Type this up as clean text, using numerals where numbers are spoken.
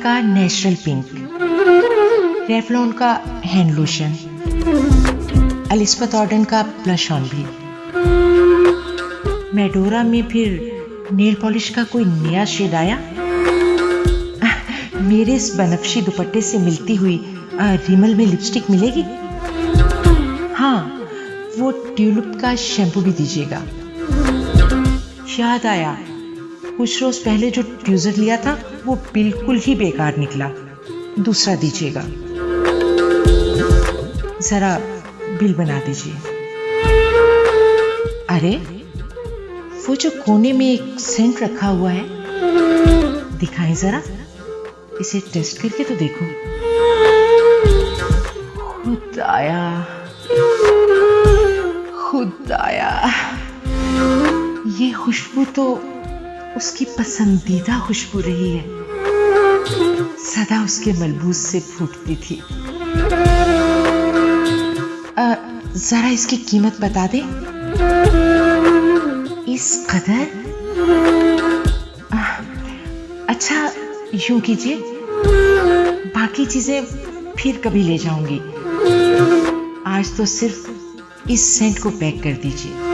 का natural pink, Revlon का hand lotion, एलिस्बथ Orton का ब्लश ऑन भी। मेडोरा में फिर नेल पॉलिश का कोई नया शेड आया? मेरे इस बनफशी दुपट्टे से मिलती हुई रिमल में लिपस्टिक मिलेगी? हाँ, वो ट्यूलिप का शैम्पू भी दीजिएगा। याद आया, कुछ रोज पहले जो ट्यूजर लिया था वो बिल्कुल ही बेकार निकला, दूसरा दीजिएगा। जरा बिल बना दीजिए। अरे, वो जो कोने में एक सेंट रखा हुआ है, दिखाएं जरा, इसे टेस्ट करके तो देखो। खुदाया, खुदाया, ये खुशबू तो उसकी पसंदीदा खुशबू रही है, सदा उसके मलबूस से फूटती थी। जरा इसकी कीमत बता दे। इस कदर? अच्छा, यूं कीजिए, बाकी चीजें फिर कभी ले जाऊंगी, आज तो सिर्फ इस सेंट को पैक कर दीजिए।